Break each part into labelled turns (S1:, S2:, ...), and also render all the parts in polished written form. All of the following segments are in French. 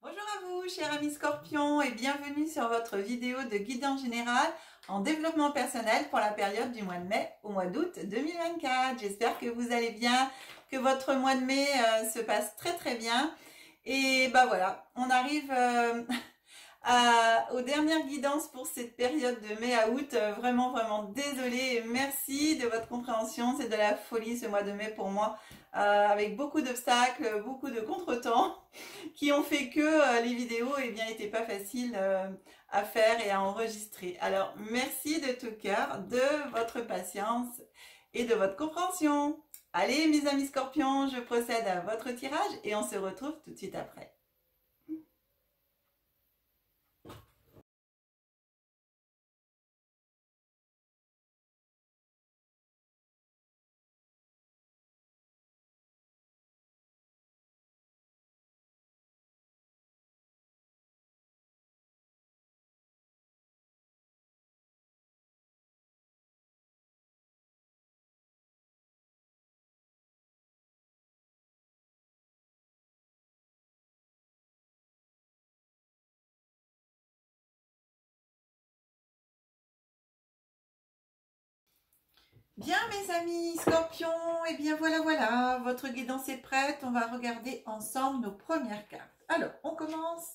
S1: Bonjour à vous, chers amis scorpions, et bienvenue sur votre vidéo de guidance générale en développement personnel pour la période du mois de mai au mois d'août 2024. J'espère que vous allez bien, que votre mois de mai se passe très bien. Et bah voilà, on arrive aux dernières guidances pour cette période de mai à août. Vraiment désolée et merci de votre compréhension. C'est de la folie ce mois de mai pour moi, avec beaucoup d'obstacles, beaucoup de contretemps qui ont fait que les vidéos n'étaient pas faciles à faire et à enregistrer. Alors merci de tout cœur de votre patience et de votre compréhension. Allez mes amis scorpions, je procède à votre tirage et on se retrouve tout de suite après. Bien mes amis scorpions, et bien voilà, votre guidance est prête. On va regarder ensemble nos premières cartes. Alors, on commence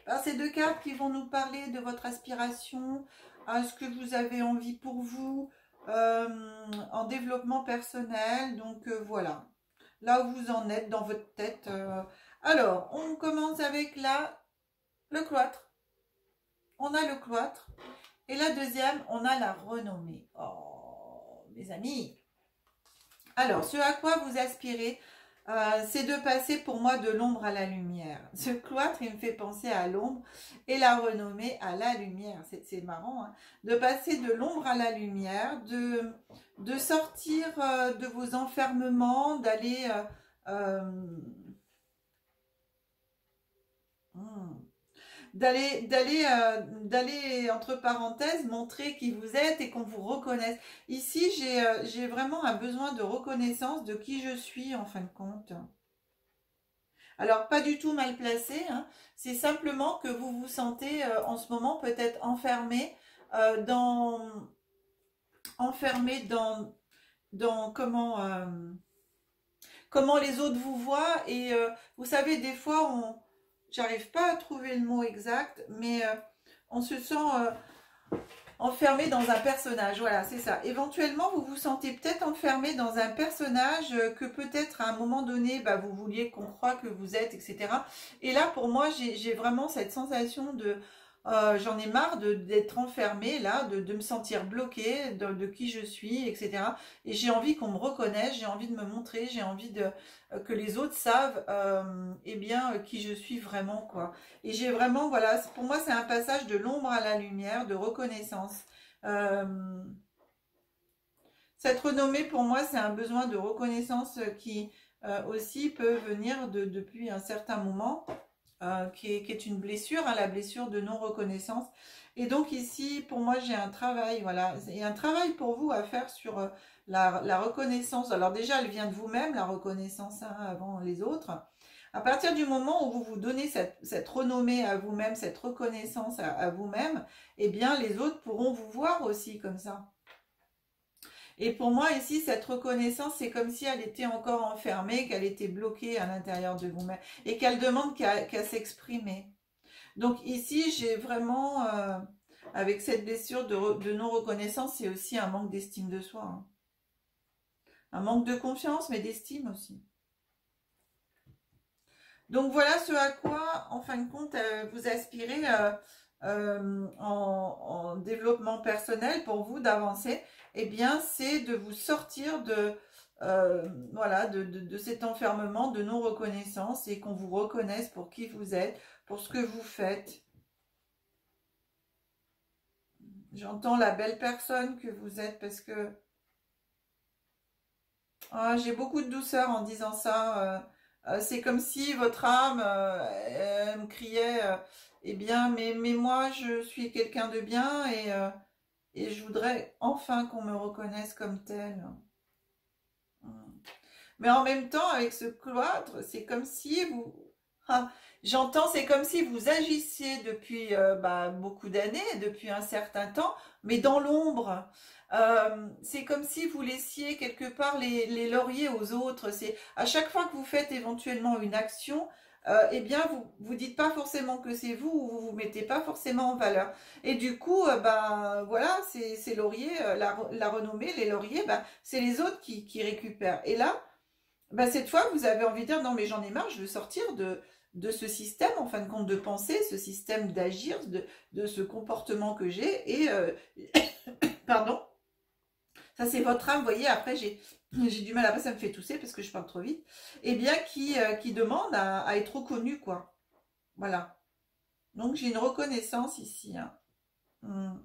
S1: par ces deux cartes qui vont nous parler de votre aspiration, à ce que vous avez envie pour vous en développement personnel. Donc voilà, là où vous en êtes dans votre tête. Alors, on commence avec le cloître. On a le cloître. Et la deuxième, on a la renommée. Oh, mes amis. Alors, ce à quoi vous aspirez, c'est de passer pour moi de l'ombre à la lumière. Ce cloître, il me fait penser à l'ombre et la renommée à la lumière. C'est marrant, hein, de passer de l'ombre à la lumière, de sortir de vos enfermements, d'aller... Hmm, d'aller entre parenthèses montrer qui vous êtes et qu'on vous reconnaisse. Ici, j'ai vraiment un besoin de reconnaissance de qui je suis en fin de compte. Alors, pas du tout mal placé, hein. C'est simplement que vous vous sentez en ce moment peut-être enfermé dans comment les autres vous voient. Et vous savez, des fois, j'arrive pas à trouver le mot exact, mais on se sent enfermé dans un personnage. Voilà, c'est ça. Éventuellement, vous vous sentez peut-être enfermé dans un personnage que peut-être à un moment donné, bah, vous vouliez qu'on croie que vous êtes, etc. Et là, pour moi, j'ai vraiment cette sensation de... j'en ai marre d'être enfermée là, de me sentir bloquée de qui je suis, etc. Et j'ai envie qu'on me reconnaisse, j'ai envie de me montrer, j'ai envie que les autres savent qui je suis vraiment, quoi. Et j'ai vraiment, voilà, pour moi c'est un passage de l'ombre à la lumière, de reconnaissance. Euh, cette renommée pour moi c'est un besoin de reconnaissance qui aussi peut venir depuis un certain moment. Qui est une blessure, hein, la blessure de non-reconnaissance. Et donc ici, pour moi, j'ai un travail, voilà, et un travail pour vous à faire sur la reconnaissance. Alors déjà, elle vient de vous-même, la reconnaissance, hein, avant les autres. À partir du moment où vous vous donnez cette renommée à vous-même, cette reconnaissance à vous-même, eh bien, les autres pourront vous voir aussi comme ça. Et pour moi, ici, cette reconnaissance, c'est comme si elle était encore enfermée, qu'elle était bloquée à l'intérieur de vous-même et qu'elle demande qu'à s'exprimer. Donc ici, j'ai vraiment, avec cette blessure de non-reconnaissance, c'est aussi un manque d'estime de soi, hein. Un manque de confiance, mais d'estime aussi. Donc voilà ce à quoi, en fin de compte, vous aspirez en développement personnel pour vous d'avancer. Eh bien, c'est de vous sortir voilà, de cet enfermement de non-reconnaissance et qu'on vous reconnaisse pour qui vous êtes, pour ce que vous faites. J'entends la belle personne que vous êtes parce que j'ai beaucoup de douceur en disant ça. C'est comme si votre âme elle me criait, eh bien, mais moi, je suis quelqu'un de bien et je voudrais enfin qu'on me reconnaisse comme tel. Mais en même temps, avec ce cloître, c'est comme si Ah, j'entends, c'est comme si vous agissiez depuis beaucoup d'années, depuis un certain temps, mais dans l'ombre. C'est comme si vous laissiez quelque part les lauriers aux autres. C'est à chaque fois que vous faites éventuellement une action, eh bien vous dites pas forcément que c'est vous, ou vous vous mettez pas forcément en valeur. Et du coup, voilà, ces lauriers, la renommée, les lauriers, c'est les autres qui récupèrent. Et là, cette fois, vous avez envie de dire, non mais j'en ai marre, je veux sortir de ce système, en fin de compte, de penser, ce système d'agir, de ce comportement que j'ai. Et, pardon, ça c'est votre âme, vous voyez, après j'ai du mal, après ça me fait tousser parce que je parle trop vite. Et bien, qui demande à être reconnu, quoi. Voilà. Donc j'ai une reconnaissance ici. Hein.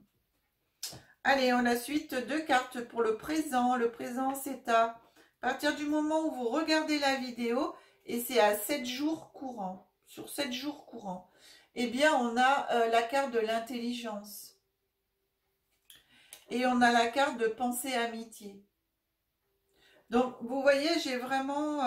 S1: Allez, on a la suite, deux cartes pour le présent. Le présent, c'est à partir du moment où vous regardez la vidéo, et c'est à 7 jours courants. Sur 7 jours courants, eh bien, on a la carte de l'intelligence. Et on a la carte de pensée amitié. Donc, vous voyez, j'ai vraiment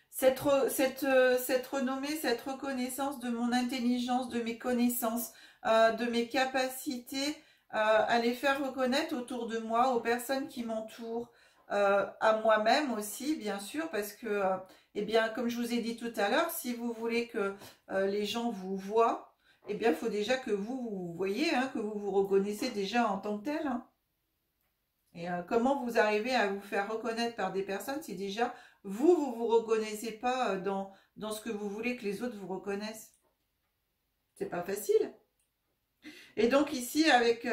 S1: cette renommée, cette reconnaissance de mon intelligence, de mes connaissances, de mes capacités à les faire reconnaître autour de moi, aux personnes qui m'entourent, à moi-même aussi, bien sûr, parce que, eh bien, comme je vous ai dit tout à l'heure, si vous voulez que les gens vous voient, eh bien, il faut déjà que vous voyez, hein, que vous vous reconnaissez déjà en tant que tel. Hein. Et comment vous arrivez à vous faire reconnaître par des personnes si déjà vous vous reconnaissez pas dans ce que vous voulez que les autres vous reconnaissent? C'est pas facile. Et donc ici, avec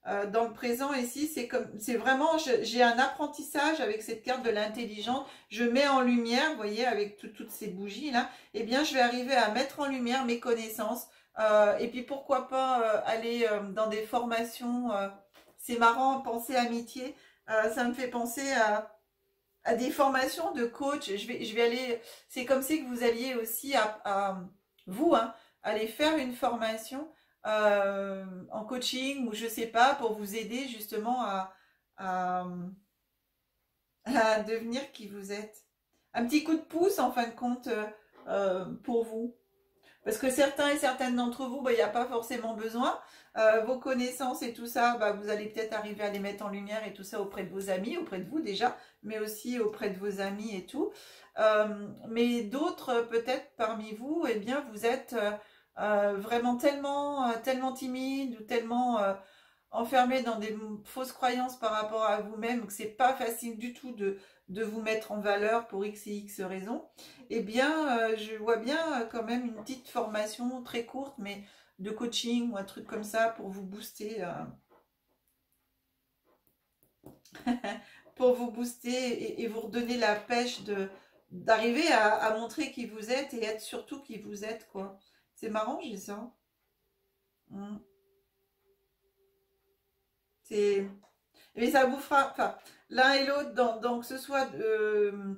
S1: dans le présent, ici, c'est vraiment, j'ai un apprentissage avec cette carte de l'intelligence. Je mets en lumière, vous voyez, avec toutes ces bougies là, eh bien, je vais arriver à mettre en lumière mes connaissances. Et puis pourquoi pas aller dans des formations. C'est marrant, penser amitié, ça me fait penser à des formations de coach. Je vais aller, c'est comme si que vous alliez aussi vous, hein, aller faire une formation en coaching ou je sais pas, pour vous aider justement à, à devenir qui vous êtes. Un petit coup de pouce en fin de compte pour vous. Parce que certains et certaines d'entre vous, il n'y a pas forcément besoin. Vos connaissances et tout ça, vous allez peut-être arriver à les mettre en lumière et tout ça auprès de vos amis, auprès de vous déjà, mais aussi auprès de vos amis et tout. Mais d'autres, peut-être parmi vous, eh bien, vous êtes vraiment tellement timide ou tellement enfermé dans des fausses croyances par rapport à vous-même, que c'est pas facile du tout de vous mettre en valeur pour X et X raisons, eh bien, je vois bien quand même une petite formation très courte, mais de coaching ou un truc comme ça pour vous booster, pour vous booster et vous redonner la pêche d'arriver à montrer qui vous êtes et être surtout qui vous êtes, quoi. C'est marrant, j'ai ça. Mm. Mais ça vous fera, enfin, l'un et l'autre, que ce soit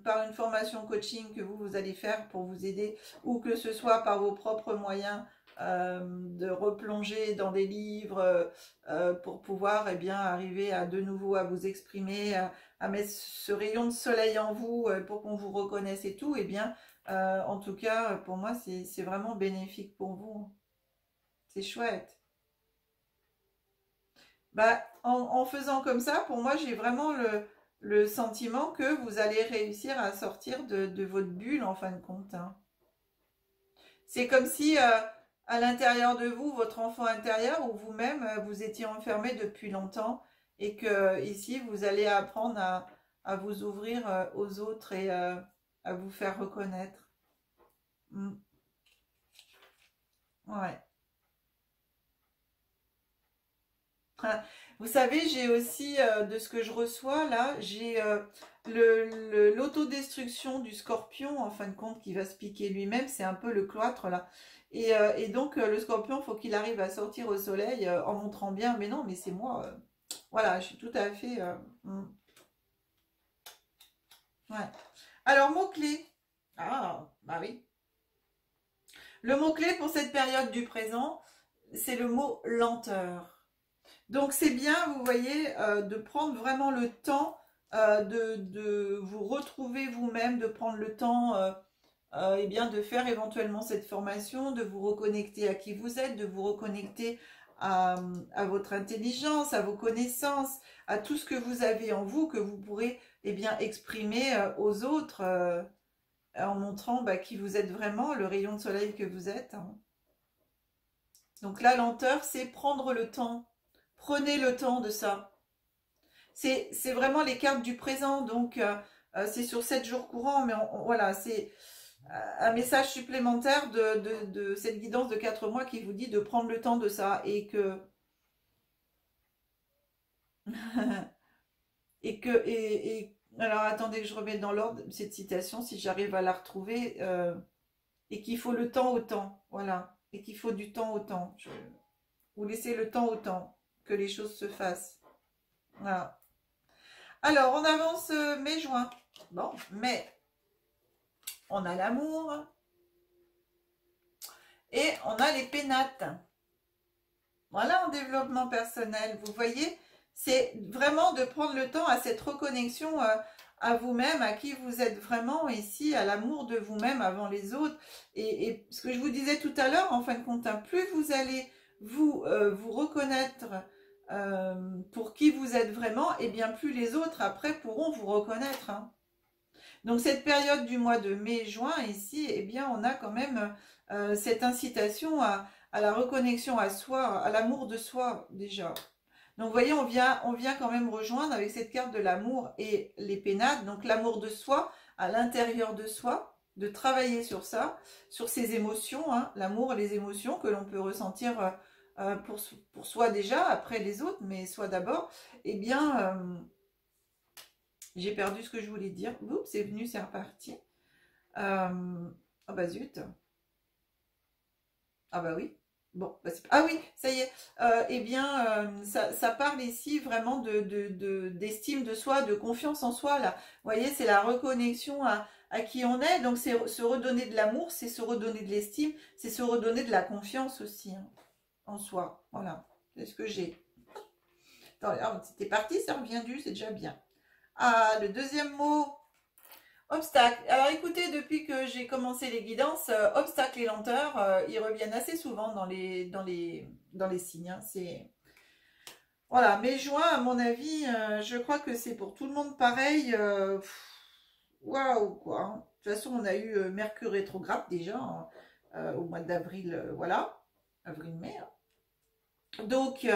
S1: par une formation coaching que vous allez faire pour vous aider, ou que ce soit par vos propres moyens de replonger dans des livres pour pouvoir bien arriver à de nouveau à vous exprimer, à mettre ce rayon de soleil en vous pour qu'on vous reconnaisse et tout, bien, en tout cas, pour moi, c'est vraiment bénéfique pour vous. C'est chouette. En faisant comme ça, pour moi, j'ai vraiment le sentiment que vous allez réussir à sortir de votre bulle, en fin de compte. Hein. C'est comme si, à l'intérieur de vous, votre enfant intérieur ou vous-même, vous étiez enfermé depuis longtemps et que ici, vous allez apprendre à vous ouvrir aux autres et à vous faire reconnaître. Mm. Ouais. Vous savez, j'ai aussi, de ce que je reçois là, j'ai l'autodestruction du scorpion, en fin de compte, qui va se piquer lui-même. C'est un peu le cloître là. Et donc, le scorpion, faut qu'il arrive à sortir au soleil en montrant bien, mais non, mais c'est moi. Voilà, je suis tout à fait... ouais. Alors, mot-clé. Ah, bah oui. Le mot-clé pour cette période du présent, c'est le mot lenteur. Donc c'est bien, vous voyez, de prendre vraiment le temps de vous retrouver vous-même, de prendre le temps eh bien, de faire éventuellement cette formation, de vous reconnecter à qui vous êtes, de vous reconnecter à votre intelligence, à vos connaissances, à tout ce que vous avez en vous, que vous pourrez eh bien, exprimer aux autres en montrant bah, qui vous êtes vraiment, le rayon de soleil que vous êtes. Hein. Donc la lenteur, c'est prendre le temps. Prenez le temps de ça. C'est vraiment les cartes du présent, donc c'est sur 7 jours courants, mais voilà, c'est un message supplémentaire de cette guidance de 4 mois qui vous dit de prendre le temps de ça et que alors attendez que je remette dans l'ordre cette citation si j'arrive à la retrouver et qu'il faut le temps au temps, voilà, et qu'il faut du temps au temps. Vous laissez le temps au temps que les choses se fassent. Voilà. Alors on avance mai-juin. Bon, mai. On a l'amour et on a les pénates. Voilà, en développement personnel, vous voyez, c'est vraiment de prendre le temps à cette reconnexion à vous-même, à qui vous êtes vraiment ici, à l'amour de vous-même avant les autres. Et ce que je vous disais tout à l'heure, en fin de compte, hein, plus vous allez vous reconnaître pour qui vous êtes vraiment, et bien plus les autres après pourront vous reconnaître. Hein. Donc cette période du mois de mai-juin ici, eh bien on a quand même cette incitation à la reconnexion à soi, à l'amour de soi déjà. Donc vous voyez, on vient quand même rejoindre avec cette carte de l'amour et les pénates, donc l'amour de soi à l'intérieur de soi, de travailler sur ça, sur ses émotions, hein, l'amour et les émotions que l'on peut ressentir pour soi déjà, après les autres, mais soi d'abord, eh bien... j'ai perdu ce que je voulais dire. Oups, c'est venu, c'est reparti. Oh bah zut. Ah bah oui. Bon, bah ah oui, ça y est. Eh bien, ça parle ici vraiment d'estime de soi, de confiance en soi. Là. Vous voyez, c'est la reconnexion à qui on est. Donc, c'est se redonner de l'amour, c'est se redonner de l'estime, c'est se redonner de la confiance aussi hein, en soi. Voilà, c'est ce que j'ai. Attends, c'était parti, c'est reviendu, c'est déjà bien. Ah, le deuxième mot, obstacle. Alors écoutez, depuis que j'ai commencé les guidances, obstacles et lenteurs, ils reviennent assez souvent dans les signes. Hein. Voilà, mais juin, à mon avis, je crois que c'est pour tout le monde pareil. Waouh, quoi. Hein. De toute façon, on a eu Mercure rétrograde déjà au mois d'avril, voilà, avril-mai. Hein. Donc,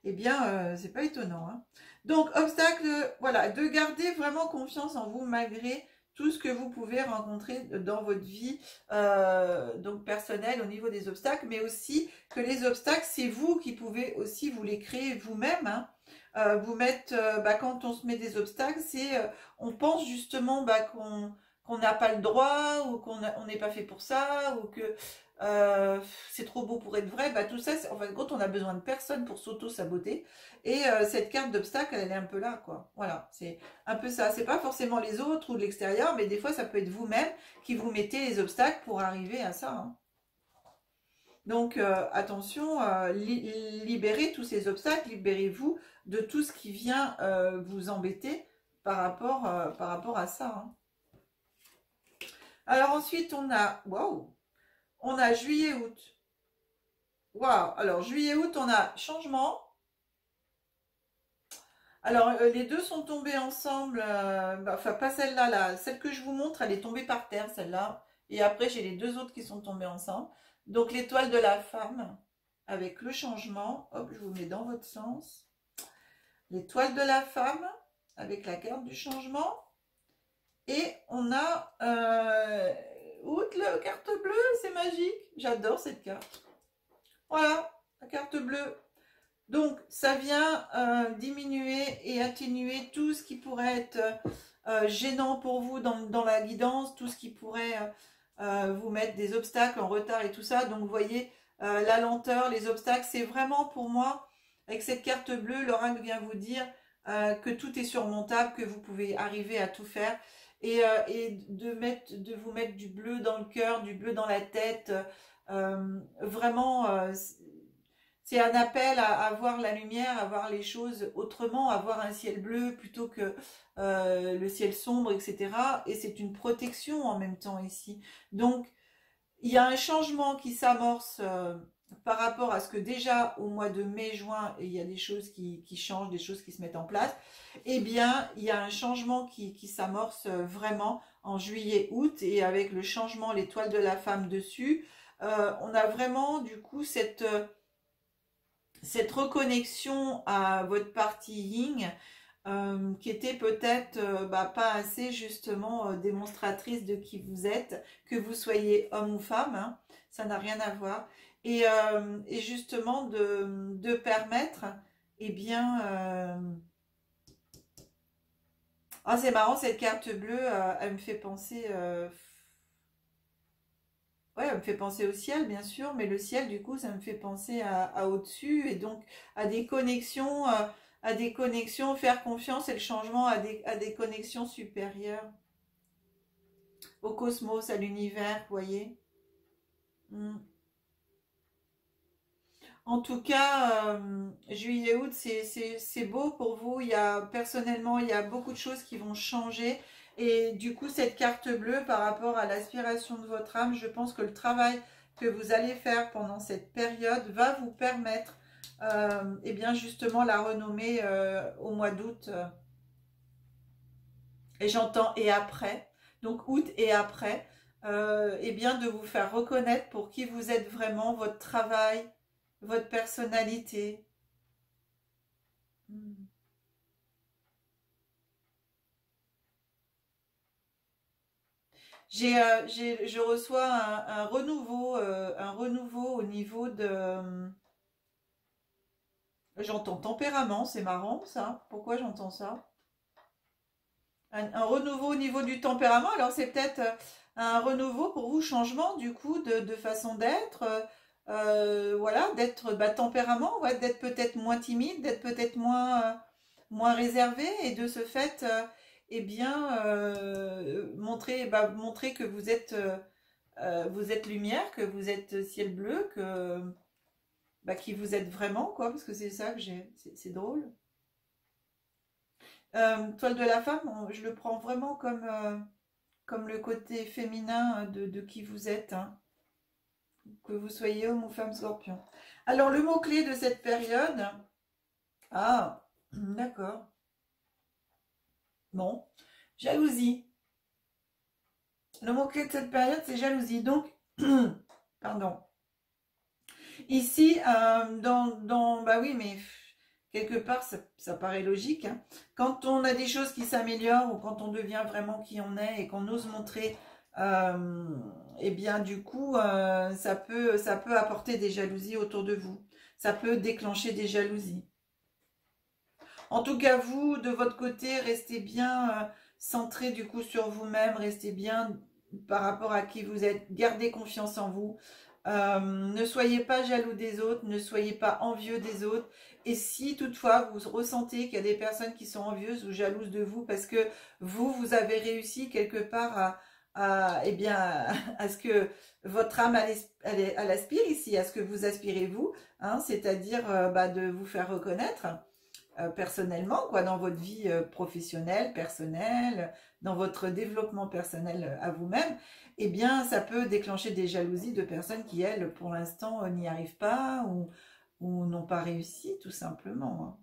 S1: eh bien, c'est pas étonnant. Hein. Donc, obstacle, voilà, de garder vraiment confiance en vous malgré tout ce que vous pouvez rencontrer dans votre vie, donc personnelle au niveau des obstacles, mais aussi que les obstacles, c'est vous qui pouvez aussi vous les créer vous-même. Hein. Vous mettre, quand on se met des obstacles, c'est, on pense justement qu'on n'a pas le droit ou qu'on n'est pas fait pour ça ou que c'est trop beau pour être vrai, tout ça, en fin de compte, on a besoin de personne pour s'auto-saboter. Et cette carte d'obstacle, elle est un peu là, quoi. Voilà, c'est un peu ça. C'est pas forcément les autres ou l'extérieur, mais des fois, ça peut être vous-même qui vous mettez les obstacles pour arriver à ça. Hein. Donc, attention, libérez tous ces obstacles, libérez-vous de tout ce qui vient vous embêter par rapport à ça. Hein. Alors ensuite, on a... Waouh! On a juillet-août. Waouh! Alors, juillet-août, on a changement. Alors, les deux sont tombés ensemble. Enfin, pas celle-là. Là. Celle que je vous montre, elle est tombée par terre, celle-là. Et après, j'ai les deux autres qui sont tombés ensemble. Donc, l'étoile de la femme avec le changement. Hop, je vous mets dans votre sens. L'étoile de la femme avec la carte du changement. Et on a... Outre la carte bleue, c'est magique. J'adore cette carte. Voilà, la carte bleue. Donc, ça vient diminuer et atténuer tout ce qui pourrait être gênant pour vous dans la guidance, tout ce qui pourrait vous mettre des obstacles en retard et tout ça. Donc, vous voyez, la lenteur, les obstacles, c'est vraiment pour moi, avec cette carte bleue, l'oracle vient vous dire que tout est surmontable, que vous pouvez arriver à tout faire. Et de vous mettre du bleu dans le cœur, du bleu dans la tête, vraiment, c'est un appel à voir la lumière, à voir les choses autrement, à voir un ciel bleu plutôt que le ciel sombre, etc. Et c'est une protection en même temps ici. Donc, il y a un changement qui s'amorce par rapport à ce que déjà au mois de mai-juin, il y a des choses qui changent, des choses qui se mettent en place. Eh bien, il y a un changement qui s'amorce vraiment en juillet-août et avec le changement, l'étoile de la femme dessus, on a vraiment du coup cette reconnexion à votre partie yin qui était peut-être pas assez justement démonstratrice de qui vous êtes, que vous soyez homme ou femme, hein, ça n'a rien à voir. Et justement de permettre, eh bien, ah c'est marrant cette carte bleue, elle me fait penser, ouais, elle me fait penser au ciel bien sûr, mais le ciel du coup ça me fait penser à au-dessus et donc à des connexions. À des connexions, faire confiance et le changement à des connexions supérieures au cosmos, à l'univers, vous voyez. Mm. En tout cas, juillet-août, c'est beau pour vous. Personnellement, il y a beaucoup de choses qui vont changer. Et du coup, cette carte bleue, par rapport à l'aspiration de votre âme, je pense que le travail que vous allez faire pendant cette période va vous permettre, eh bien justement, la renommer au mois d'août. Et j'entends et après, donc août et après, eh bien de vous faire reconnaître pour qui vous êtes vraiment, votre travail, votre personnalité. Hmm. Je reçois un renouveau au niveau de... j'entends tempérament, c'est marrant ça. Pourquoi j'entends ça? Un renouveau au niveau du tempérament. Alors c'est peut-être un renouveau pour vous, changement du coup de façon d'être. Voilà, d'être tempérament, ouais, d'être peut-être moins timide, d'être peut-être moins réservé et de ce fait, eh bien, montrer que vous êtes lumière, que vous êtes ciel bleu, qui vous êtes vraiment, quoi, parce que c'est ça que j'ai. C'est drôle. Toile de la femme, je le prends vraiment comme le côté féminin de qui vous êtes, hein, que vous soyez homme ou femme scorpion. Alors, le mot-clé de cette période, ah, d'accord, bon, jalousie. Le mot-clé de cette période, c'est jalousie. Donc, pardon. Ici, bah oui, mais quelque part, ça paraît logique, hein. Quand on a des choses qui s'améliorent ou quand on devient vraiment qui on est et qu'on ose montrer, eh bien, du coup, ça peut apporter des jalousies autour de vous. Ça peut déclencher des jalousies. En tout cas, vous, de votre côté, restez bien centré du coup sur vous-même, restez bien par rapport à qui vous êtes, gardez confiance en vous. Ne soyez pas jaloux des autres, ne soyez pas envieux des autres. Et si toutefois vous ressentez qu'il y a des personnes qui sont envieuses ou jalouses de vous parce que vous avez réussi quelque part eh bien, à ce que votre âme elle aspire ici, à ce que vous aspirez vous, hein, c'est-à-dire de vous faire reconnaître personnellement, quoi, dans votre vie professionnelle, personnelle, dans votre développement personnel à vous-même, eh bien, ça peut déclencher des jalousies de personnes qui, elles, pour l'instant, n'y arrivent pas ou n'ont pas réussi, tout simplement, hein.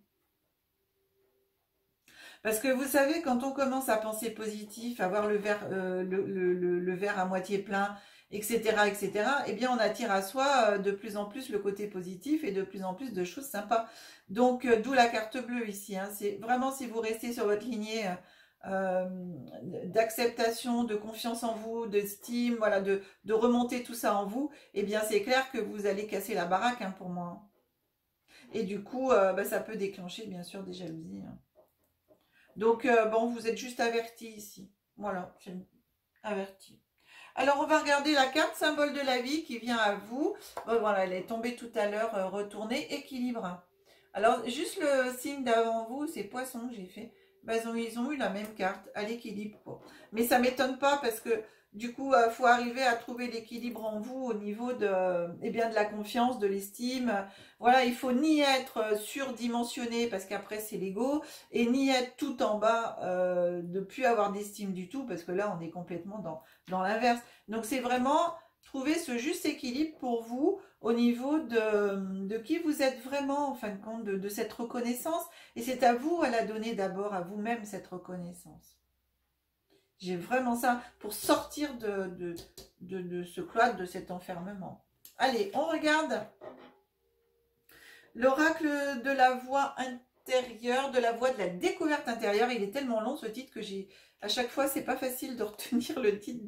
S1: Parce que vous savez, quand on commence à penser positif, à voir le verre, le verre à moitié plein, etc., etc., eh bien, on attire à soi de plus en plus le côté positif et de plus en plus de choses sympas. Donc, d'où la carte bleue ici, hein. C'est vraiment si vous restez sur votre lignée d'acceptation, de confiance en vous, d'estime, voilà, de remonter tout ça en vous, eh bien, c'est clair que vous allez casser la baraque, hein, pour moi. Et du coup, ça peut déclencher, bien sûr, des jalousies, hein. Donc, bon, vous êtes juste averti ici. Voilà, j'ai averti. Alors, on va regarder la carte symbole de la vie qui vient à vous. Voilà, elle est tombée tout à l'heure, retournée, équilibre. Alors, juste le signe d'avant vous, c'est poisson que j'ai fait. ben, ils ont eu la même carte, à l'équilibre. Mais ça ne m'étonne pas parce que du coup, il faut arriver à trouver l'équilibre en vous au niveau de, eh bien, de la confiance, de l'estime. Voilà, il faut ni être surdimensionné parce qu'après c'est l'ego, et ni être tout en bas, de plus avoir d'estime du tout parce que là on est complètement dans l'inverse. Donc c'est vraiment trouver ce juste équilibre pour vous au niveau de qui vous êtes vraiment en fin de compte, de cette reconnaissance. Et c'est à vous à la donner d'abord, à vous-même cette reconnaissance. J'ai vraiment ça pour sortir de ce cloître, de cet enfermement. Allez, on regarde l'oracle de la voix intérieure, de la voix de la découverte intérieure. Il est tellement long ce titre que à chaque fois, c'est pas facile de retenir le titre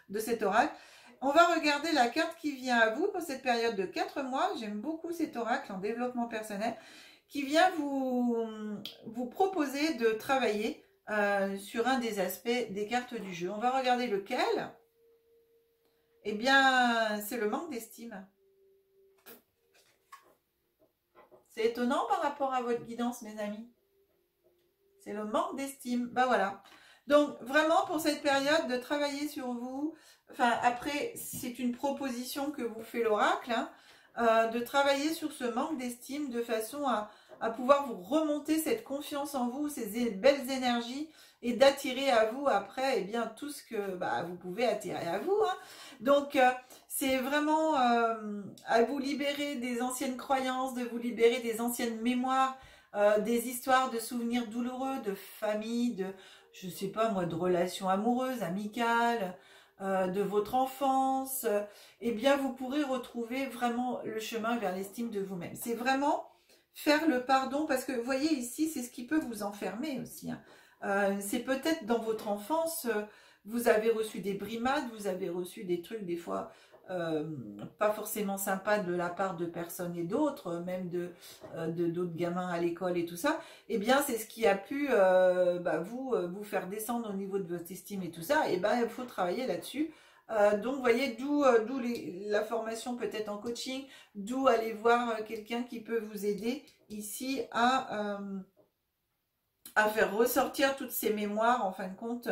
S1: de cet oracle. On va regarder la carte qui vient à vous pour cette période de 4 mois. J'aime beaucoup cet oracle en développement personnel qui vient vous proposer de travailler sur un des aspects des cartes du jeu. On va regarder lequel. Eh bien, c'est le manque d'estime. C'est étonnant par rapport à votre guidance, mes amis. C'est le manque d'estime. Ben voilà. Donc, vraiment, pour cette période, de travailler sur vous. Enfin, après, c'est une proposition que vous fait l'oracle, hein, de travailler sur ce manque d'estime de façon à pouvoir vous remonter cette confiance en vous, ces belles énergies, et d'attirer à vous après, eh bien, tout ce que vous pouvez attirer à vous. Hein. Donc, c'est vraiment à vous libérer des anciennes croyances, de vous libérer des anciennes mémoires, des histoires de souvenirs douloureux, de famille, de, je sais pas moi, de relations amoureuses, amicales, de votre enfance. Eh bien, vous pourrez retrouver vraiment le chemin vers l'estime de vous-même. C'est vraiment faire le pardon, parce que vous voyez ici, c'est ce qui peut vous enfermer aussi. Hein. C'est peut-être dans votre enfance, vous avez reçu des brimades, vous avez reçu des trucs des fois pas forcément sympas de la part de personnes et d'autres, même d'autres gamins à l'école et tout ça. Eh bien, c'est ce qui a pu vous faire descendre au niveau de votre estime et tout ça. Et ben, il faut travailler là-dessus. Donc, vous voyez, d'où la formation peut-être en coaching, d'où aller voir quelqu'un qui peut vous aider ici à faire ressortir toutes ces mémoires, en fin de compte,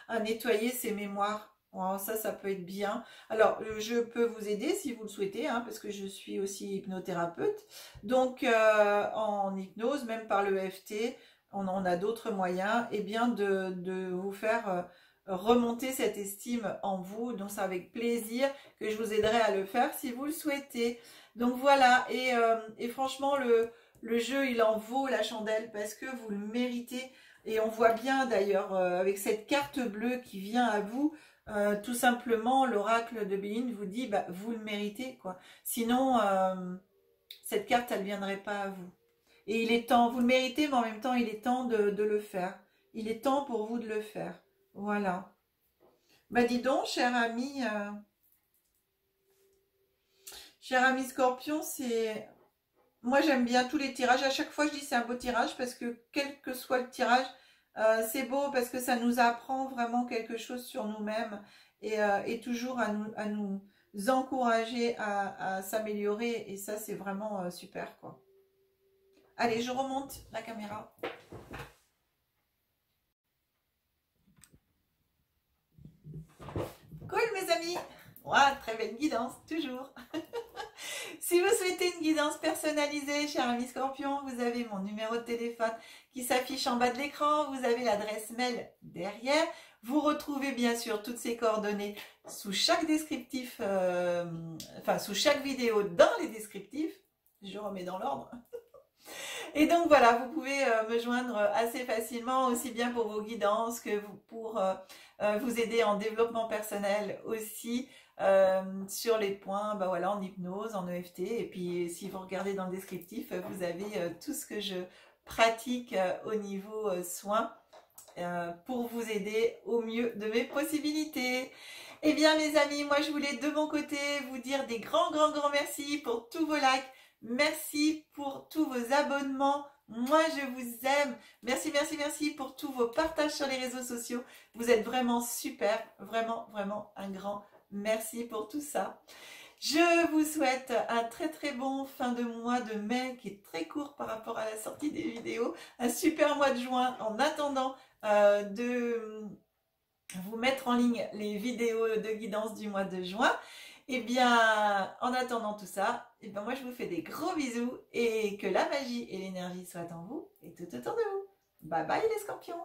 S1: à nettoyer ces mémoires. Oh, ça peut être bien. Alors, je peux vous aider si vous le souhaitez, hein, parce que je suis aussi hypnothérapeute. Donc, en hypnose, même par le EFT, on en a d'autres moyens, et bien de vous faire remonter cette estime en vous. Donc, c'est avec plaisir que je vous aiderai à le faire si vous le souhaitez. Donc, voilà. Et franchement, le jeu, il en vaut la chandelle parce que vous le méritez. Et on voit bien d'ailleurs avec cette carte bleue qui vient à vous, tout simplement, l'oracle de Béline vous dit, vous le méritez, quoi. Sinon, cette carte, elle ne viendrait pas à vous. Et il est temps, vous le méritez, mais en même temps, il est temps de le faire. Il est temps pour vous de le faire. Voilà. Dis donc, cher ami Scorpion, c'est... Moi, j'aime bien tous les tirages. À chaque fois, je dis c'est un beau tirage parce que quel que soit le tirage, c'est beau parce que ça nous apprend vraiment quelque chose sur nous-mêmes et toujours à nous encourager à s'améliorer. Et ça, c'est vraiment super, quoi. Allez, je remonte la caméra. Cool, mes amis. Wow, très belle guidance, toujours. Si vous souhaitez une guidance personnalisée, cher ami Scorpion, vous avez mon numéro de téléphone qui s'affiche en bas de l'écran. Vous avez l'adresse mail derrière. Vous retrouvez bien sûr toutes ces coordonnées sous chaque descriptif, sous chaque vidéo dans les descriptifs. Je remets dans l'ordre. Et donc voilà, vous pouvez me joindre assez facilement, aussi bien pour vos guidances que pour vous aider en développement personnel aussi. Sur les points, en hypnose, en EFT, et puis si vous regardez dans le descriptif, vous avez tout ce que je pratique au niveau soins pour vous aider au mieux de mes possibilités. Eh bien mes amis, moi je voulais de mon côté vous dire des grands merci pour tous vos likes, merci pour tous vos abonnements. Moi, je vous aime. Merci pour tous vos partages sur les réseaux sociaux. Vous êtes vraiment super, vraiment un grand merci pour tout ça. Je vous souhaite un très bon fin de mois de mai qui est très court par rapport à la sortie des vidéos. Un super mois de juin en attendant de vous mettre en ligne les vidéos de guidance du mois de juin. Et bien, en attendant tout ça, et bien moi je vous fais des gros bisous et que la magie et l'énergie soient en vous et tout autour de vous. Bye bye les scorpions!